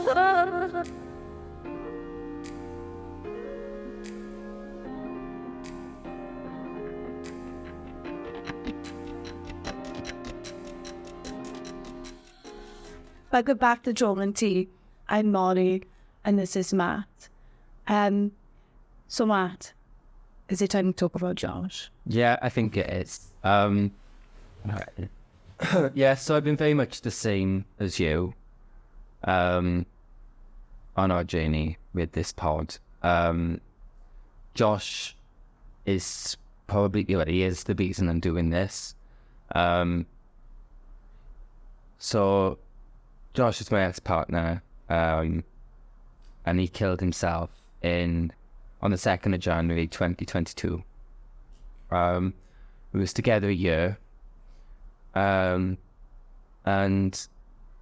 I go back to John and T. I'm Molly, and this is Matt. So Matt, is it time to talk about Josh? Yeah, I think it is. Yeah, so I've been very much the same as you on our journey with this pod. Josh is probably, he is the reason I'm doing this. So Josh is my ex-partner, and he killed himself on the 2nd of January 2022. We was together a year, and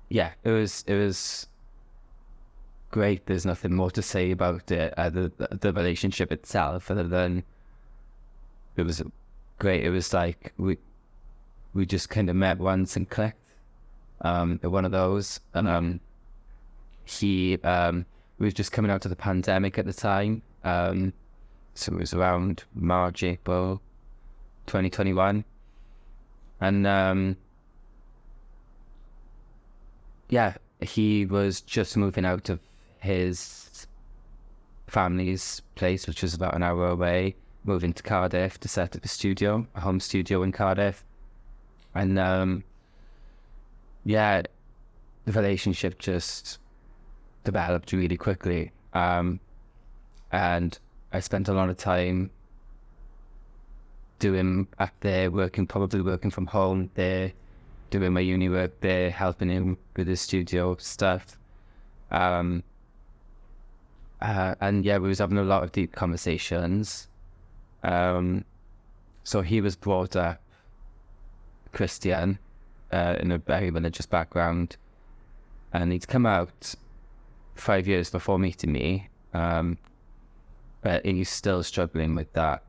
yeah, it was great. There's nothing more to say about it, the relationship itself, other than it was great. It was like we just kind of met once and clicked. One of those, and he was just coming out of the pandemic at the time, so it was around March, April 2021, and yeah, he was just moving out of his family's place, which was about an hour away, moving to Cardiff to set up a home studio in Cardiff, and yeah, the relationship just developed really quickly. And I spent a lot of time probably working from home there, doing my uni work there, helping him with his studio stuff. And yeah, we was having a lot of deep conversations. So he was brought up Christian, in a very religious background, and he'd come out 5 years before meeting me, but he's still struggling with that.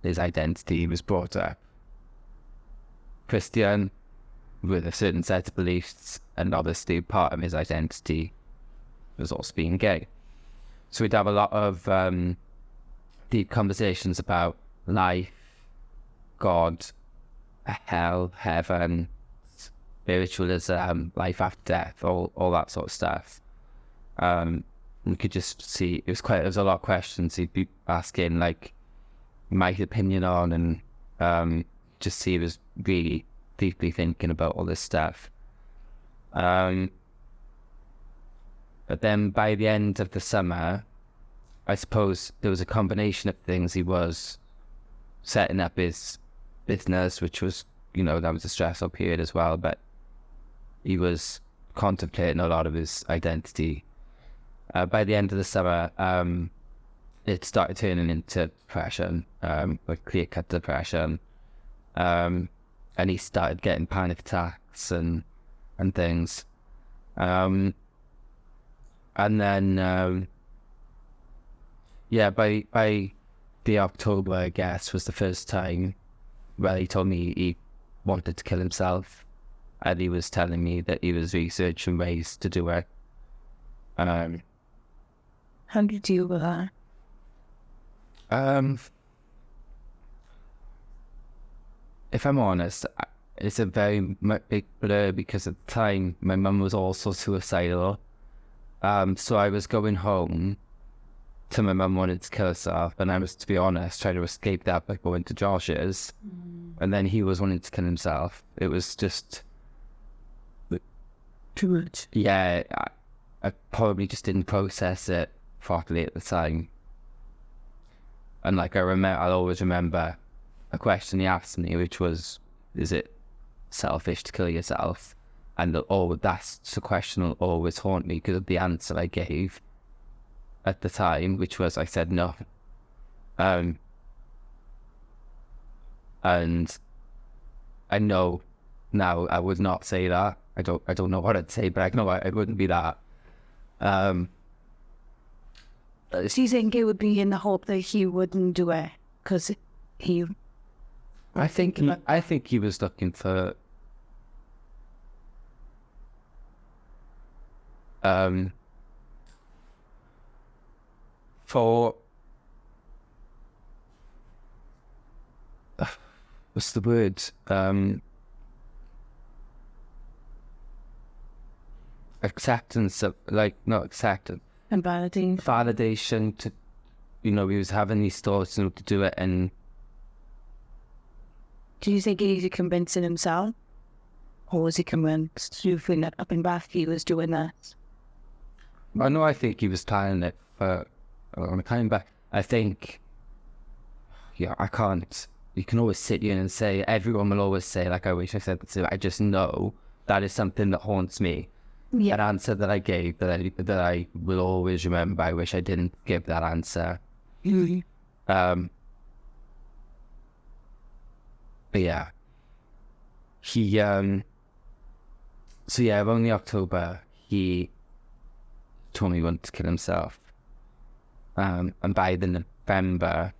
His identity. He was brought up Christian with a certain set of beliefs, and obviously part of his identity was also being gay. So we'd have a lot of deep conversations about life, God, hell, heaven, spiritualism, life after death, all that sort of stuff. We could just see it was a lot of questions he'd be asking, like my opinion on, and just see he was really deeply thinking about all this stuff. But then by the end of the summer, I suppose there was a combination of things. He was setting up his business, which was, that was a stressful period as well, but he was contemplating a lot of his identity. By the end of the summer, it started turning into depression, like clear-cut depression, and he started getting panic attacks and things. And then, yeah, by the October, I guess, was the first time where he told me he wanted to kill himself, and he was telling me that he was researching ways to do it. How do you deal with that? If I'm honest, it's a very big blur, because at the time my mum was also suicidal. So I was going home to my mum wanted to kill herself, and I was, to be honest, trying to escape that by going to Josh's. And then he was wanting to kill himself. It was just too much. Yeah, I probably just didn't process it properly at the time. And like I'll always remember a question he asked me, which was, is it selfish to kill yourself? And that's the question will always haunt me, because of the answer I gave at the time, which was, I said no. And I know now I would not say that. I don't know what I'd say, but I know it wouldn't be that. So you think it would be in the hope that he wouldn't do it because he? I think he was looking for. For what's the word? Acceptance of, like, not acceptance, And validating. validation to, he was having these thoughts and to do it. And Do you think he's convincing himself? Or was he convinced you think that up and back he was doing that? I think he was planning it for a long time, but I think, I can't. You can always sit here and say, everyone will always say, like, I wish I said that. I just know that is something that haunts me. Yeah. An answer that I gave that I will always remember. I wish I didn't give that answer. Mm-hmm. But yeah, he so yeah, around the October he told me he wanted to kill himself. And by the November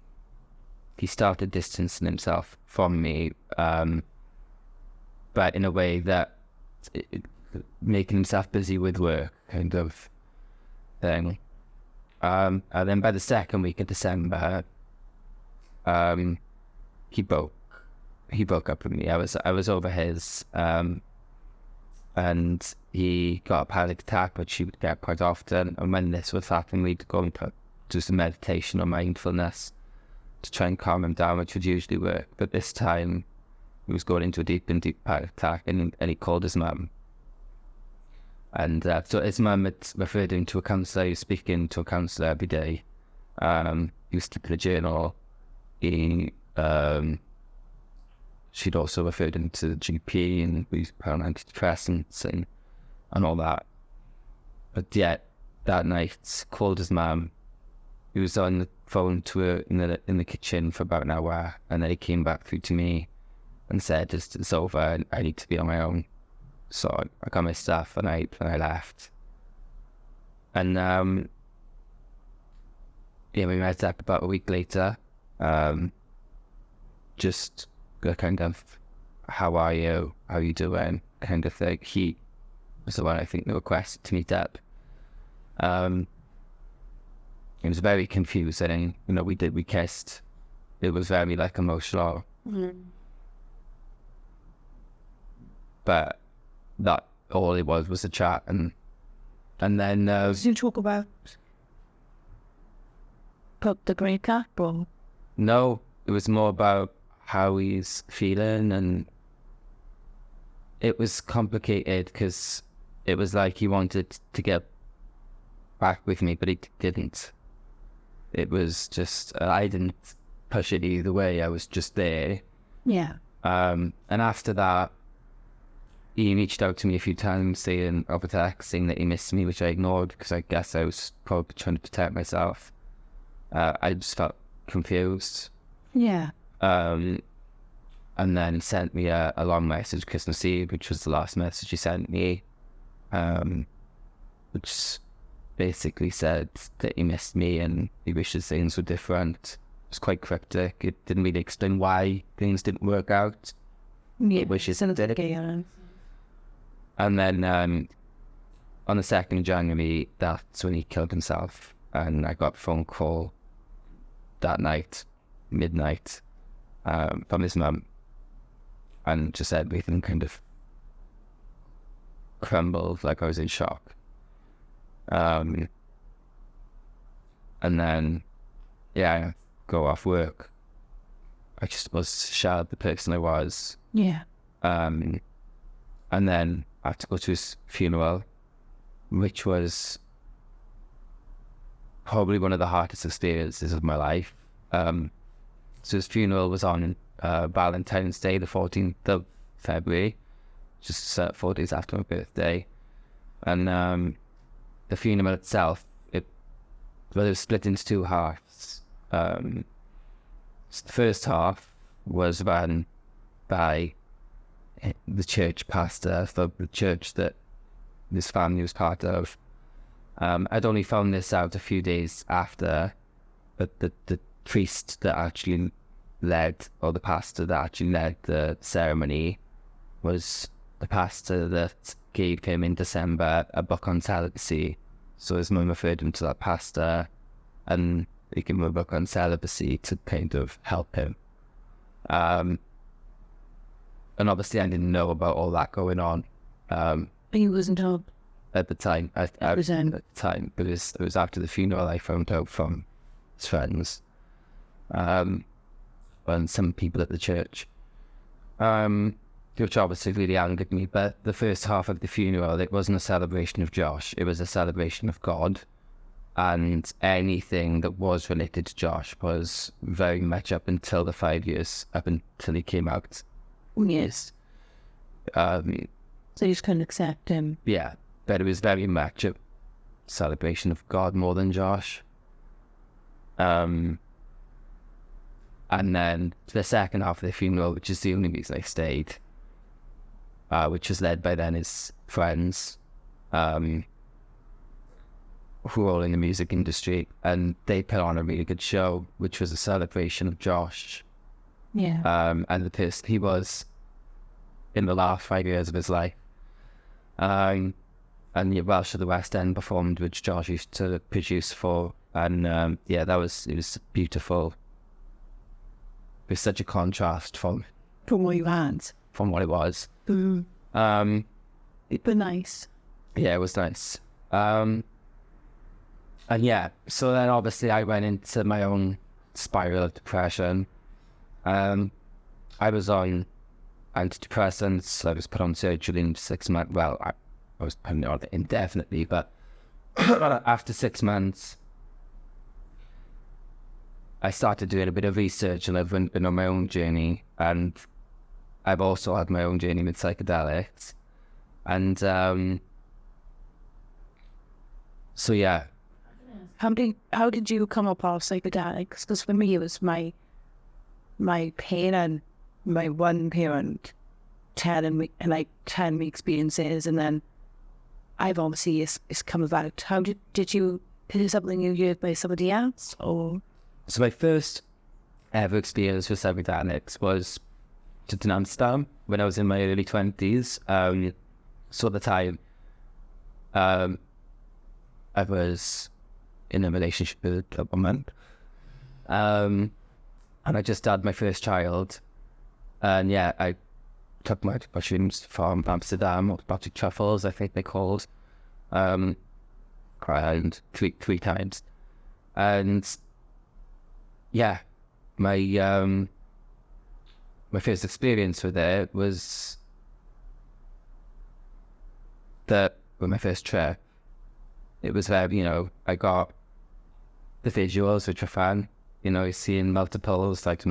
he started distancing himself from me, but in a way that making himself busy with work kind of thing. And then by the second week of December, he broke up with me. I was over his, and he got a panic attack, which he would get quite often. And when this was happening, we'd go and do some meditation or mindfulness to try and calm him down, which would usually work. But this time, he was going into a deep panic attack, and he called his mum. And so his mum had referred him to a counsellor. He was speaking to a counsellor every day. He was keeping a journal. She'd also referred him to the GP, and we put on antidepressants and all that. But yet, that night, called his mum. He was on the phone to her in the kitchen for about an hour, and then he came back through to me and said, "It's over. I need to be on my own." So I got my stuff and I left. And we met up about a week later. Just a kind of, how are you? How are you doing? Kind of thing. He was the one, I think, that requested to meet up. It was very confusing. We kissed. It was very emotional. Mm-hmm. But that all it was a chat, and then Did you talk about the breakup, or? No, it was more about how he's feeling, and it was complicated because it was like he wanted to get back with me, but he didn't. It was just, I didn't push it either way. I was just there. Yeah. And after that, he reached out to me a few times saying over text, saying that he missed me, which I ignored because I guess I was probably trying to protect myself. I just felt confused. Yeah. And then he sent me a long message Christmas Eve, which was the last message he sent me, which basically said that he missed me and he wishes things were different. It was quite cryptic. It didn't really explain why things didn't work out. Yeah. He wishes it did. And then on the 2nd of January, that's when he killed himself. And I got a phone call that night, midnight, from his mum. And just everything kind of crumbled, like I was in shock. And then, I go off work. I just was shattered, the person I was. Yeah. And then I had to go to his funeral, which was probably one of the hardest experiences of my life. So his funeral was on Valentine's Day, the 14th of February, just 4 days after my birthday. And the funeral itself, it was split into two halves. So the first half was run by the church pastor for the church that this family was part of. I'd only found this out a few days after, but the priest that actually led, or the pastor that actually led the ceremony, was the pastor that gave him in December a book on celibacy. So his mum referred him to that pastor, and they gave him a book on celibacy to kind of help him. And obviously I didn't know about all that going on. He wasn't told At the time, at the time, but it was after the funeral I found out from his friends, and some people at the church, which obviously really angered me. But the first half of the funeral, it wasn't a celebration of Josh; it was a celebration of God, and anything that was related to Josh was very much up until the 5 years, up until he came out. Yes. So you just couldn't accept him. Yeah. But it was very much a celebration of God more than Josh. And then the second half of the funeral, which is the only reason I stayed, which was led by then his friends, who were all in the music industry, and they put on a really good show, which was a celebration of Josh. Yeah. And the person he was in the last 5 years of his life. And the Welsh of the West End performed, which Josh used to produce for, and it was beautiful. It was such a contrast from What you had. from what it was. But nice. Yeah, it was nice. And yeah, so then obviously I went into my own spiral of depression. I was on antidepressants. I was put on surgery in 6 months. Well, I was put on it indefinitely, but after 6 months, I started doing a bit of research, and I've been on my own journey, and I've also had my own journey with psychedelics. And so yeah. How did you come up off psychedelics? Because for me, it was my parent, my one parent, telling me experiences, and then I've obviously it's come about. How did you? Is it something you heard by somebody else, or? So my first ever experience with psychedelics was just in Amsterdam when I was in my early 20s. So at the time, I was in a relationship with a woman, and I just had my first child, and yeah, I took my mushrooms from Amsterdam, automatic truffles, I think they're called, around three times, and yeah, my first experience with it was with my first trip. It was very, I got the visuals, which were fun, seeing multiples, like,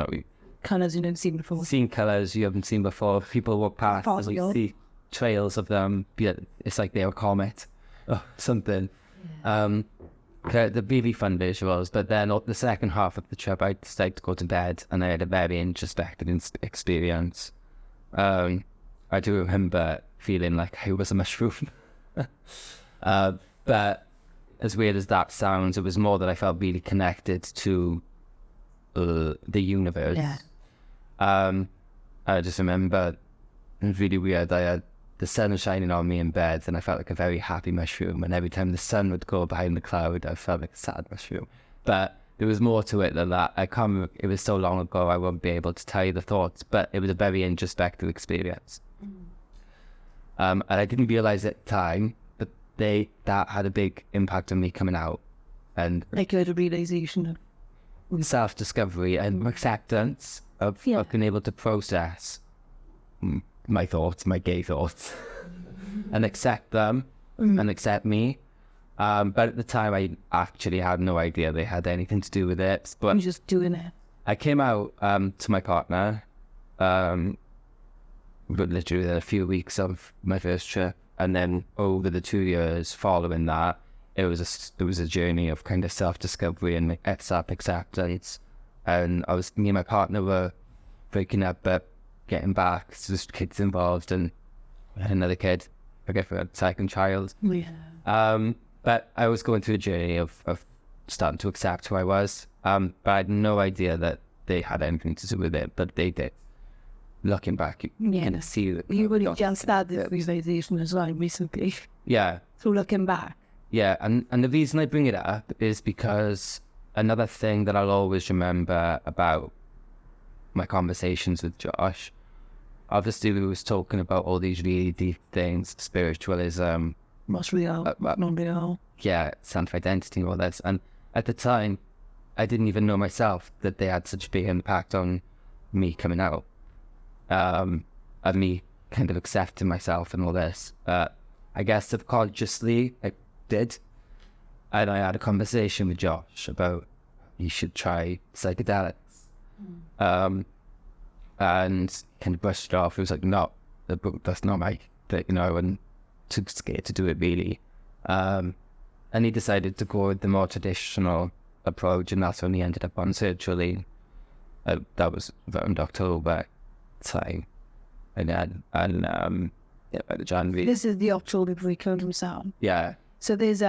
Colours you never seen before. Seeing colours you haven't seen before. People walk past and you see trails of them. Yeah, it's like they were a comet or something. Yeah. The really fun visuals, but then the second half of the trip I decided to go to bed, and I had a very introspective experience. I do remember feeling like I was a mushroom. But as weird as that sounds, it was more that I felt really connected to the universe. Yeah. I just remember, it was really weird, I had the sun shining on me in bed, and I felt like a very happy mushroom, and every time the sun would go behind the cloud, I felt like a sad mushroom. But there was more to it than that. I can't remember, it was so long ago I won't be able to tell you the thoughts, but it was a very introspective experience. And I didn't realise at the time, but that had a big impact on me coming out. And like you had a realisation of self-discovery and acceptance of being able to process my thoughts, my gay thoughts, and accept them and accept me. But at the time, I actually had no idea they had anything to do with it. But you're just doing it. I came out to my partner, but literally within a few weeks of my first trip, and then over the 2 years following that, it was a journey of kind of self-discovery and acceptance. And me and my partner were breaking up, but getting back. So there's kids involved, and another kid, I guess, a second child. Yeah. But I was going through a journey of starting to accept who I was. But I had no idea that they had anything to do with it, but they did. looking back, you kind of see that. You would have just had this realization as well recently. Yeah. So looking back. Yeah, and the reason I bring it up is because another thing that I'll always remember about my conversations with Josh, obviously we was talking about all these really deep things, spiritualism. What's real, not real. Yeah, self-identity and all this. And at the time, I didn't even know myself that they had such a big impact on me coming out. And me kind of accepting myself and all this. I guess subconsciously I did. And I had a conversation with Josh about you should try psychedelics. And kind of brushed it off. He was like, no, that's not my thing, and too scared to do it really. And he decided to go with the more traditional approach, and that's when he ended up on surgery. That was around October time. And then, by the January. This is the October he killed himself. Yeah. So there's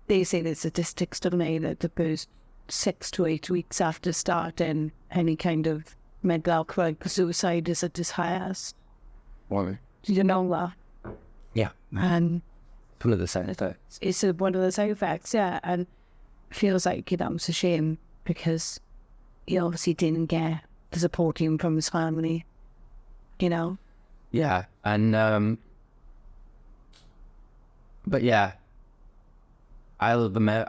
they say there's statistics, don't they, that the first 6 to 8 weeks after starting any kind of mental health crisis, suicide is at its highest. Why? Did you know that? Yeah. And one of the side effects. It's one of the side effects, yeah. And it feels like, it's a shame because he obviously didn't get the support even from his family, Yeah, and but yeah, I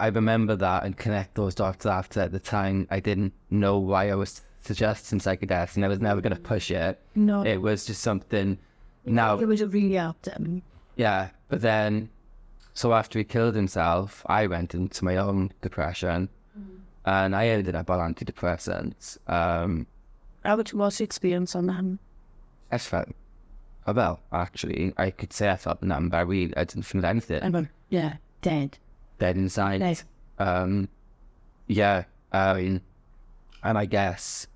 remember that and connect those dots after. At the time, I didn't know why I was suggesting psychedelics, and I was never going to push it. No. It was just something. Now it was really helped him. Yeah, but then, so after he killed himself, I went into my own depression, and I ended up on antidepressants. What's your experience on that? I felt, well, actually, I could say I felt numb, but I didn't feel anything. Yeah, dead. Dead inside. Dead. Yeah, and I guess,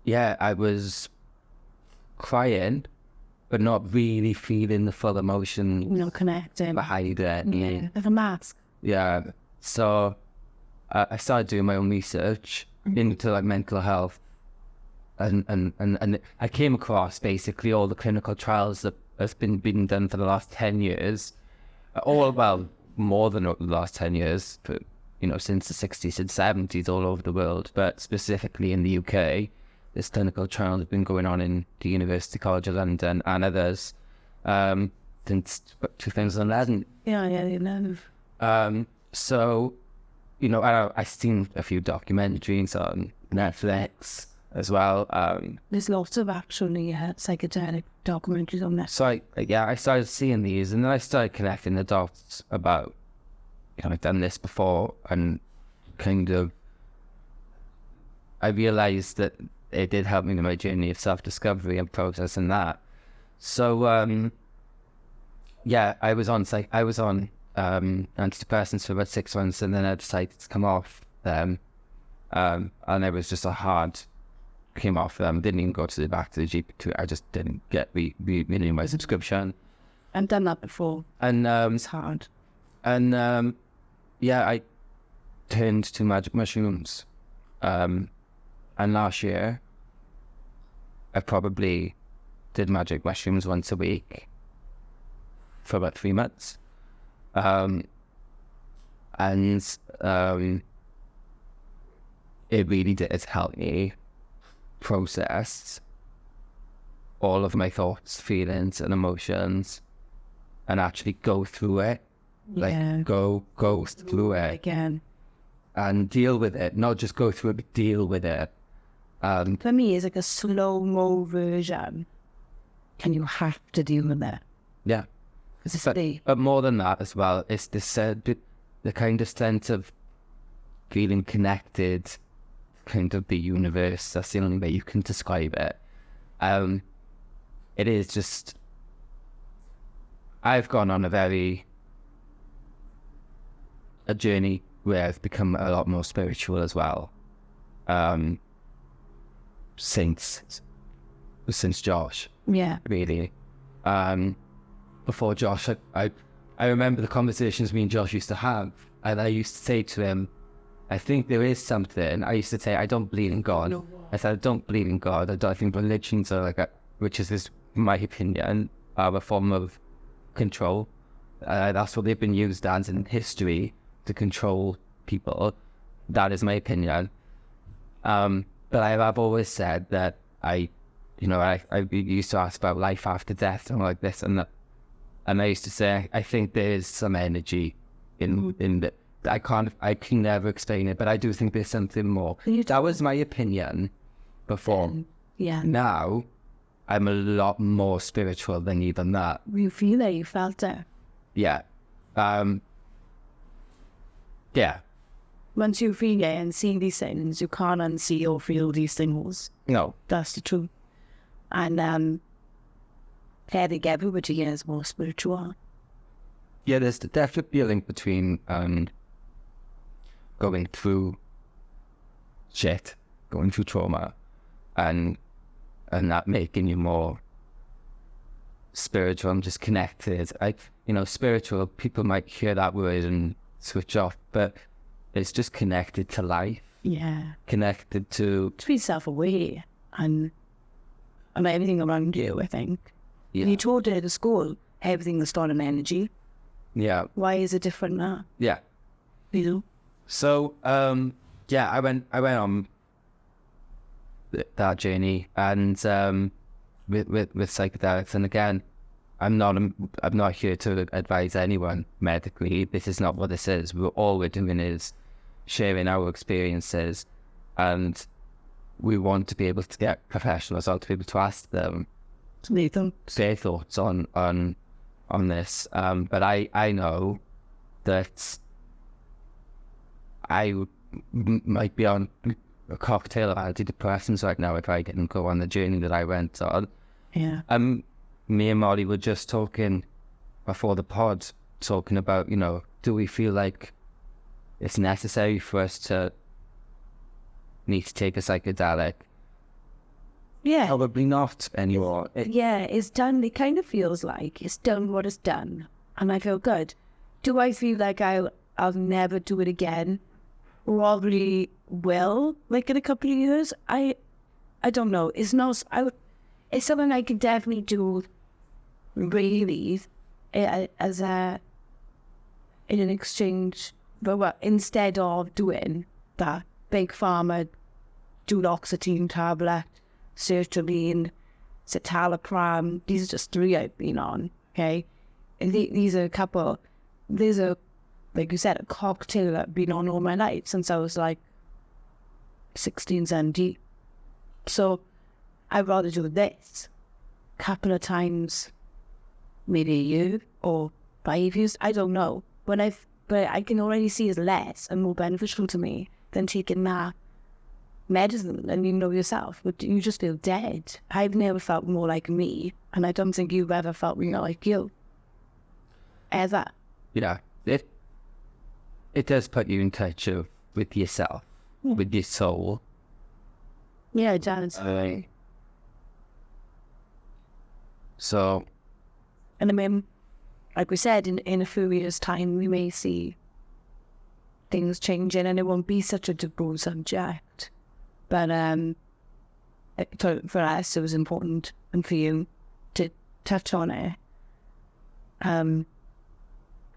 yeah, I was crying, but not really feeling the full emotion. Not connecting. Behind it. Yeah, like a mask. Yeah, so I started doing my own research into like mental health, and I came across basically all the clinical trials that has been done for the last 10 years, all about more than the last 10 years, but since the 60s and 70s all over the world, but specifically in the UK, this clinical trial has been going on in the University College of London and others since 2011. Yeah. So, I've seen a few documentaries on Netflix as well. There's lots of actually psychedelic documentaries on Netflix. So I started seeing these, and then I started connecting the dots about, I've done this before, and kind of, I realized that it did help me in my journey of self-discovery and processing that. So, yeah, I was on antidepressants for about 6 months, and then I decided to come off them, and it was just came off them. Didn't even go back to the GP. I just didn't get renewing my subscription. I've done that before. And it's hard. And yeah, I turned to magic mushrooms, and last year I probably did magic mushrooms once a week for about 3 months. It really did help me process all of my thoughts, feelings, and emotions, and actually go through it. Yeah. Like go through it again and deal with it. Not just go through it, but deal with it. For me, it's like a slow-mo version, and you have to deal with it. Yeah. It's but more than that as well, it's the kind of sense of feeling connected, kind of the universe. That's the only way you can describe it. It is just, I've gone on a journey where I've become a lot more spiritual as well. Since Josh. Yeah. Really. Before Josh, I remember the conversations me and Josh used to have, and I used to say to him, I think there is something. I used to say, I don't believe in God. No. I said, I don't believe in God. I think religions are which is this, my opinion, are a form of control. That's what they've been used as in history, to control people. That is my opinion. But I've always said that I used to ask about life after death and like this and that. And I used to say, I think there is some energy in that. I can never explain it, but I do think there's something more. That was my opinion before. Yeah. Now, I'm a lot more spiritual than even that. You feel it, you felt it. Yeah. Yeah. Once you feel it and see these things, you can't unsee or feel these things. No. That's the truth. And I think everybody is more spiritual. Yeah, there's definitely a link between going through shit, going through trauma, and that making you more spiritual and just connected. Spiritual, people might hear that word and switch off, but it's just connected to life. Yeah. Connected to be self-aware and everything around you, I think. Yeah. You taught it at school, everything is done in energy. Yeah. Why is it different now? Yeah. You know? So, I went on that journey, and with psychedelics. And again, I'm not here to advise anyone medically. This is not what this is. All we're doing is sharing our experiences, and we want to be able to get professionals out to be able to ask them their thoughts on this. But I know that I might be on a cocktail of antidepressants right now if I didn't go on the journey that I went on. Yeah. Me and Molly were just talking before the pod, talking about, do we feel like it's necessary for us to need to take a psychedelic? Yeah. Probably not anymore. It's done. It kind of feels like it's done what it's done. And I feel good. Do I feel like I'll never do it again? Probably will, like in a couple of years. I don't know. It's not. It's something I could definitely do. Really, as in an exchange, but instead of doing that big pharma, duloxetine tablet, sertraline, citalopram. These are just 3 I've been on. Okay, and these are a couple. These are, like you said, a cocktail that I've been on all my life since I was like 16, 17. So I'd rather do this a couple of times, maybe a year or 5 years. I don't know. But I can already see it's less and more beneficial to me than taking that medicine. And you know yourself, but you just feel dead. I've never felt more like me, and I don't think you've ever felt more like you. Ever. Yeah, it does put you in touch with yourself, with your soul. Yeah, it does. So, and I mean, like we said, in a few years' time, we may see things changing, and it won't be such a taboo subject. But for us, it was important, and for you to touch on it,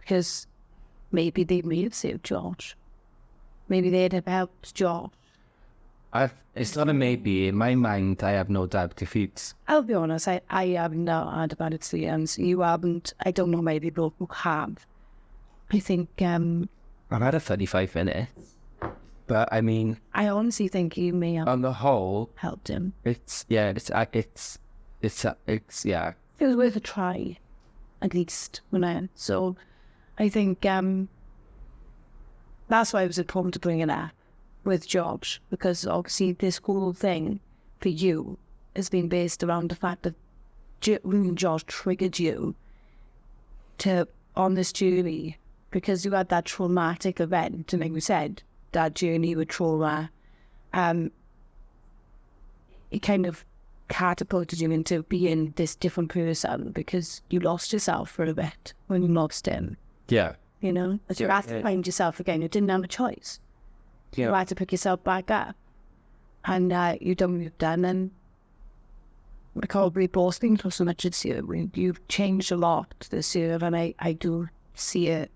because maybe they may have saved George. Maybe they'd have helped George. It's not a maybe. In my mind, I have no doubt if it's... I'll be honest, I have not had a bad experience. You haven't. I don't know many people who have. I think... I've had a 35 minutes. But, I mean... I honestly think you may have... On the whole... Helped him. It's It was worth a try, at least, So, I think that's why it was important to bring it up with George, because obviously this whole thing for you has been based around the fact that George triggered you on this journey because you had that traumatic event, and like we said, that journey with trauma, it kind of catapulted you into being this different person because you lost yourself for a bit when you lost him. Yeah. You know, you had to find yourself again. You didn't have a choice. You had to pick yourself back up. and you've done what you've done, and I can't be boasting for so much this year. You've changed a lot this year, and I do see it.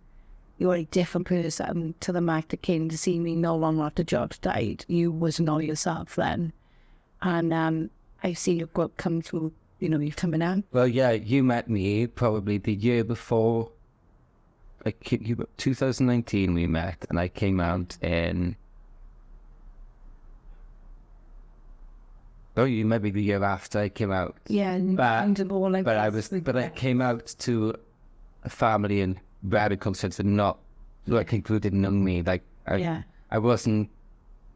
You're a different person to the Mac that came to see me no longer after George died. You was not yourself then. And I see you've got come through, you're coming out. Well, yeah, you met me probably the year before. 2019 we met, and I came out in... Oh, you maybe the year after I came out. Yeah, but I came out to a family in radical sense, and not like people who didn't know me. Like I wasn't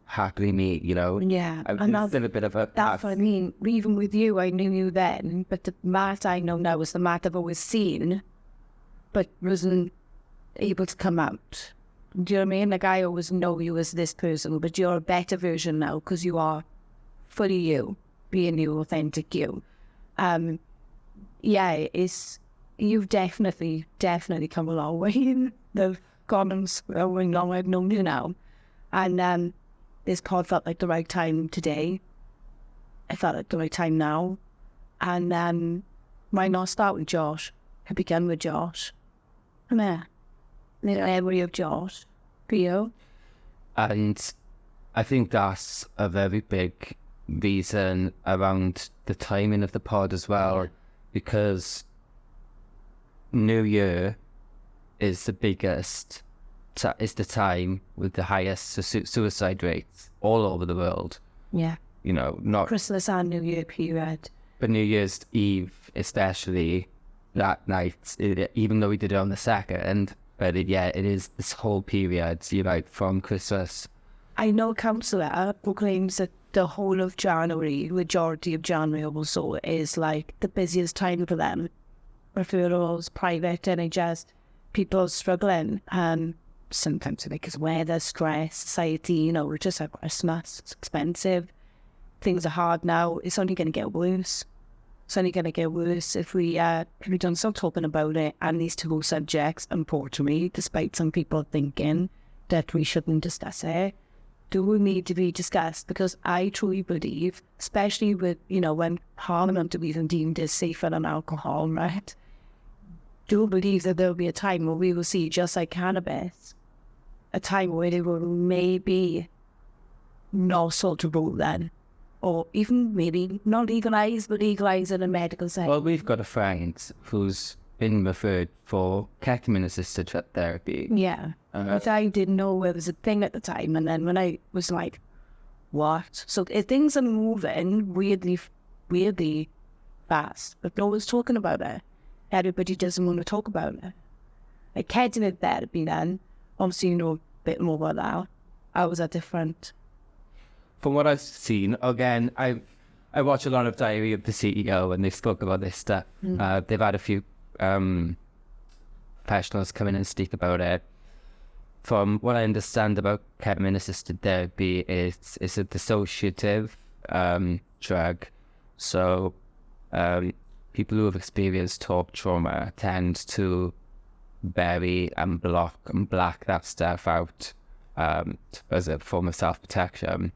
happily me, Yeah, It's still a bit of a... That's what I mean. Even with you, I knew you then, but the Matt I know now is the Matt I've always seen, but wasn't able to come out. Do you know what I mean? Like, I always know you as this person, but you're a better version now because you are fully you, being you, authentic you. You've definitely come a long way in the condoms going long I've known you now. And this pod felt like the right time today. I felt like the right time now. And why not start with Josh? I began with Josh. Come here. Little memory of Josh for you. And I think that's a very big reason around the timing of the pod as well, because New Year is the biggest, is the time with the highest suicide rates all over the world. Yeah. Not Christmas and New Year period. But New Year's Eve, especially that night, even though we did it on the 2nd, but it is this whole period, from Christmas. I know a counsellor who claims that the whole of January, majority of January also, is like the busiest time for them. Referrals, private, NHS, people struggling, and sometimes because weather, stress, society, we're just at Christmas, it's expensive, things are hard now, it's only going to get worse. It's only going to get worse if we don't stop talking about it, and these two subjects, unfortunately, despite some people thinking that we shouldn't discuss it, do need to be discussed, because I truly believe, especially with, when Parliament have even deemed it safer than alcohol, right? Do believe that there will be a time where we will see, just like cannabis, a time where it will maybe not so taboo then. Or even maybe not legalised, but legalised in a medical setting. Well, we've got a friend who's been referred for ketamine-assisted therapy. Yeah. But I didn't know it was a thing at the time. And then when I was like, what? So things are moving weirdly fast, but no one's talking about it. Everybody doesn't want to talk about it. Like ketamine therapy then, obviously you know a bit more about that. I was a different... From what I've seen, again, I watch a lot of Diary of the CEO, and they spoke about this stuff. They've had a few professionals come in and speak about it. From what I understand about ketamine-assisted therapy, it's a dissociative drug. So people who have experienced talk trauma tend to bury and block and black that stuff out as a form of self-protection.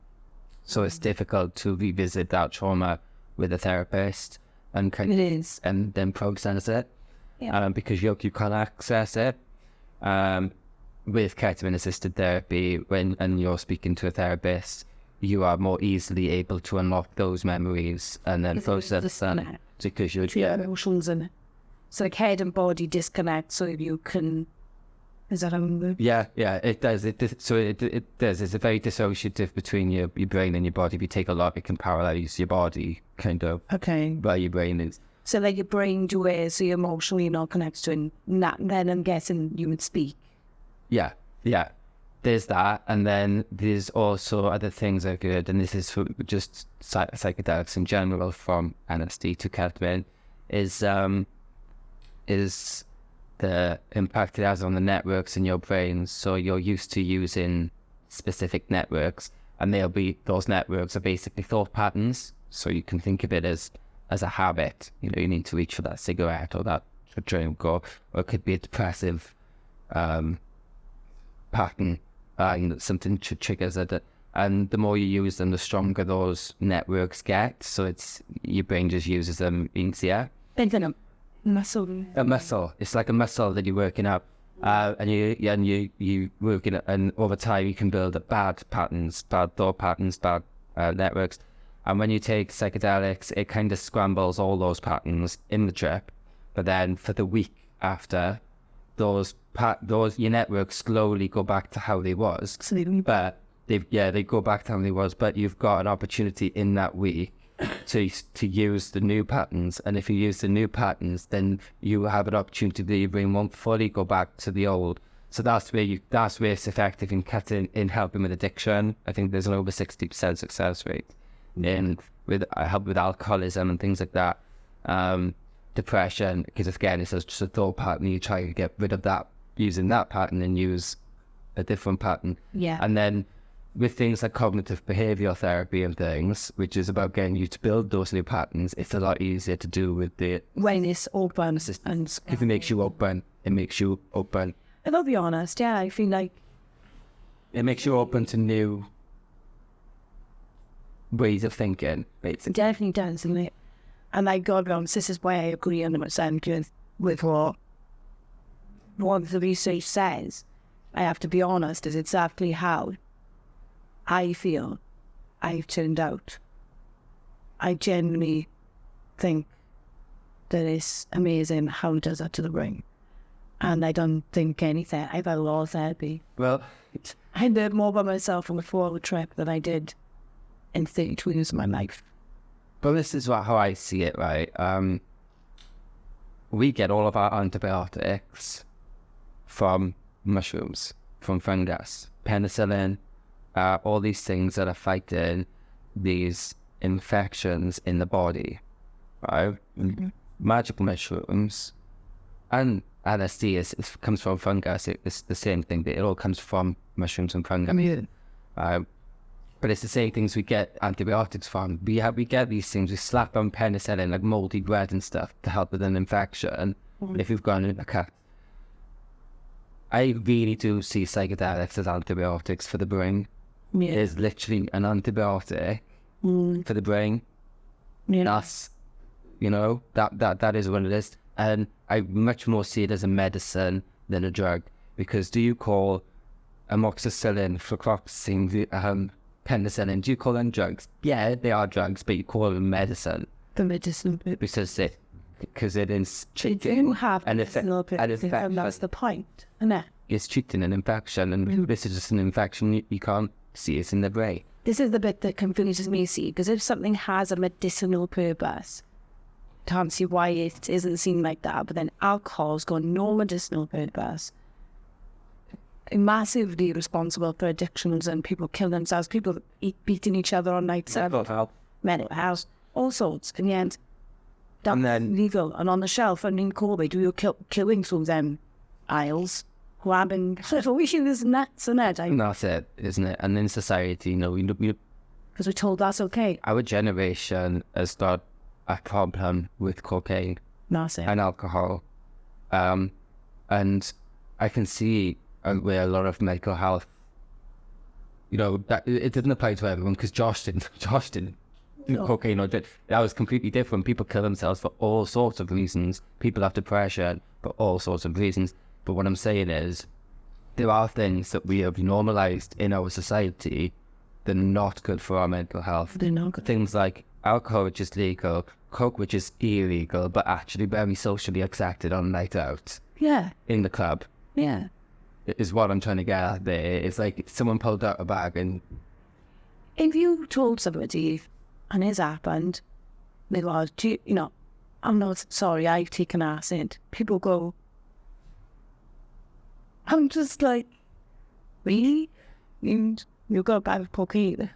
So it's difficult to revisit that trauma with a therapist and and then process it, because you can't access it. With ketamine-assisted therapy, when you're speaking to a therapist, you are more easily able to unlock those memories and then process them, because you're emotions in it. So like head and body disconnect, so you can... Is that how we move? Yeah, it does. It does. It's a very dissociative between your brain and your body. If you take a lot, it can paralyze your body, kind of. Okay. Where your brain is. So like your brain to where, so you're emotionally not connected to it. Then I'm guessing you would speak. Yeah. There's that, and then there's also other things that are good, and this is for just psychedelics in general, from LSD to ketamine, is the impact it has on the networks in your brain. So you're used to using specific networks, and those networks are basically thought patterns. So you can think of it as a habit. You need to reach for that cigarette or that drink, or it could be a depressive pattern. Something triggers a And the more you use them, the stronger those networks get. So it's your brain just uses them easier. Thinking of muscle. A muscle. It's like a muscle that you're working up. And you working it, and over time you can build up bad patterns, bad thought patterns, bad networks. And when you take psychedelics, it kind of scrambles all those patterns in the trip. But then for the week after, those your networks slowly go back to how they was. Absolutely. But they go back to how they was. But you've got an opportunity in that week to use the new patterns. And if you use the new patterns, then you have an opportunity that your brain won't fully go back to the old. So that's where it's effective in helping with addiction. I think there's an over 60% success rate in help with alcoholism and things like that. Depression, because again, it's just a thought pattern. You try to get rid of that using that pattern and use a different pattern. Yeah. And then with things like cognitive behavioral therapy and things, which is about getting you to build those new patterns, it's a lot easier to do with the when it's open and if it makes you open, it makes you open. And I'll be honest, yeah, I feel like it makes you open to new ways of thinking, basically. it definitely does, isn't it? And I got be honest, this is why I agree 100% with what the research says. I have to be honest, is exactly how I feel I've turned out. I genuinely think that it's amazing how it does that to the brain. And I don't think anything. I've had a lot of therapy. Well, I learned more about myself on the 4-hour trip than I did in 32 years of my life. but this is how I see it, right? We get all of our antibiotics from mushrooms, from fungus, penicillin, all these things that are fighting these infections in the body, right? Mm-hmm. Magical mushrooms and LSD comes from fungus. It's the same thing. It all comes from mushrooms and fungi. But it's the same things we get antibiotics from. We get these things. We slap on penicillin, like moldy bread and stuff, to help with an infection. If you've got a cut, I really do see psychedelics as antibiotics for the brain. Yeah. It is literally an antibiotic for the brain. Yeah. That's, that is what it is. And I much more see it as a medicine than a drug. Because do you call amoxicillin, fluoxetine, penicillin, do you call them drugs? Yeah, they are drugs, but you call them medicine. The medicine bit. Because it is They treating do have an medicinal bit, and that's the point, isn't it? It's treating an infection, and this is just an infection. You can't see it in the brain. This is the bit that confuses me, see, because if something has a medicinal purpose, I can't see why it isn't seen like that. But then alcohol's got no medicinal purpose. Massively responsible for addictions and people kill themselves, people beating each other on nights out, mental health, all sorts. And yet, that's legal and on the shelf. And in COVID, we were killing through them aisles, grabbing little wishes and nuts and that. And that's it, isn't it? And in society, because we're told that's okay. Our generation has got a problem with cocaine and alcohol. And I can see where a lot of mental health, that it didn't apply to everyone, because Josh didn't do cocaine or did. That was completely different. People kill themselves for all sorts of reasons. People have depression for all sorts of reasons. But what I'm saying is, there are things that we have normalized in our society that are not good for our mental health. They're not good. Things like alcohol, which is legal, coke, which is illegal, but actually very socially accepted on a night out. Yeah. In the club. Yeah. Is what I'm trying to get at there. It's like someone pulled out a bag and... If you told somebody, and it's happened, they go, I'm not sorry, I've taken acid. People go, I'm just like, really? You got a bag of cocaine?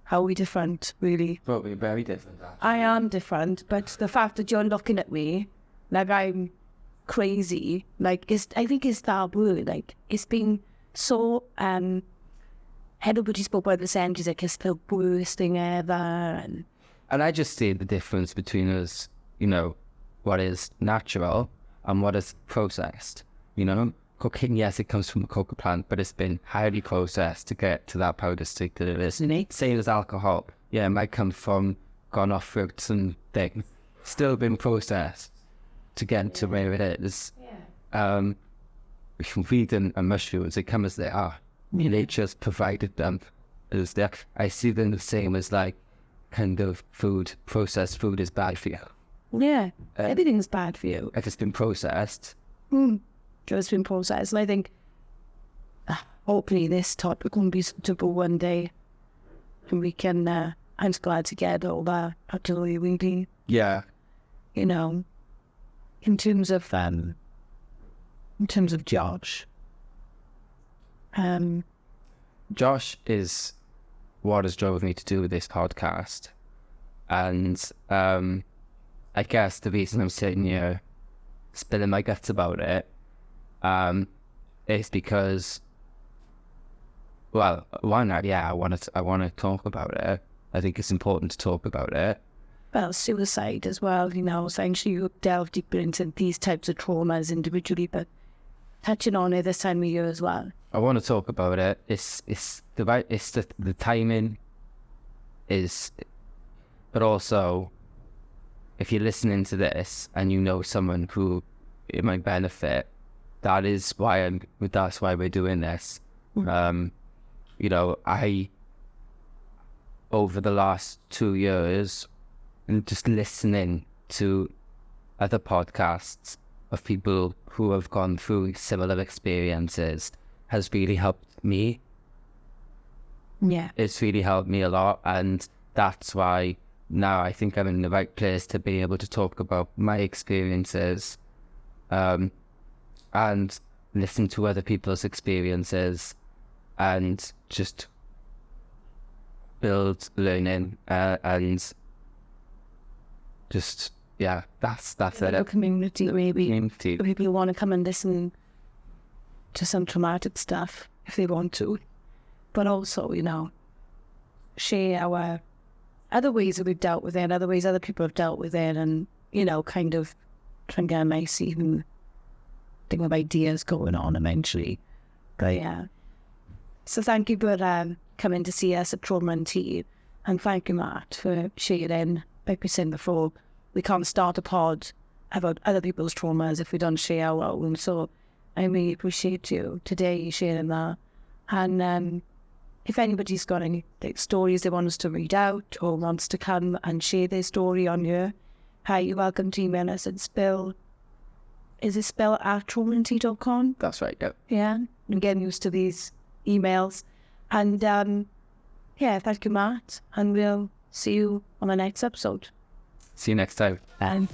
How are we different, really? Probably very different, actually. I am different, but the fact that you're looking at me like I'm crazy, I think it's that word, it's been so, everybody spoke about the centuries, like it's the worst thing ever, and I just see the difference between us, what is natural and what is processed, cooking, yes, it comes from a cocoa plant, but it's been highly processed to get to that powder stick that it is. Same as alcohol. Yeah, it might come from gone off fruits and things. Still been processed to get to where it is. Vegan and mushrooms, they come as they are. Nature's provided them as they are. I see them the same as like kind of food. Processed food is bad for you. Yeah, everything's bad for you. If it's been processed. Just been processed. And I think hopefully this topic will be suitable one day. And we can, I'm just glad to get all that actually reading. Yeah. You know, in terms of Josh. Josh is what has drove me to do this podcast. And I guess the reason I'm sitting here spilling my guts about it is because, well, one, I want to talk about it. I think it's important to talk about it. Well, suicide as well, you know, essentially you delve deeper into these types of traumas individually, but touching on it this time of year as well. I want to talk about it. It's the timing is, but also if you're listening to this and you know someone who it might benefit, that's why we're doing this. You know, I over the last 2 years and just listening to other podcasts of people who have gone through similar experiences has really helped me. Yeah. It's really helped me a lot, and that's why now I think I'm in the right place to be able to talk about my experiences and listen to other people's experiences and just build learning and just, yeah, that's it. A community, maybe. People want to come and listen to some traumatic stuff if they want to. But also, you know, share our other ways that we've dealt with it, other ways other people have dealt with it, and, you know, kind of try and get a nice even thing of ideas going on eventually. But yeah. So thank you for coming to see us at Trauma and Tea, and thank you, Matt, for sharing. Like we said before, we can't start a pod about other people's traumas if we don't share our own. So I really appreciate you today sharing that. And if anybody's got any stories they want us to read out or wants to come and share their story on here, you're welcome to email us at is it spell at traumaandtea.com? That's right, yeah. Yeah, I'm getting used to these emails. And yeah, thank you, Matt. And we'll see you on the next episode. See you next time. Bye.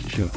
Sure.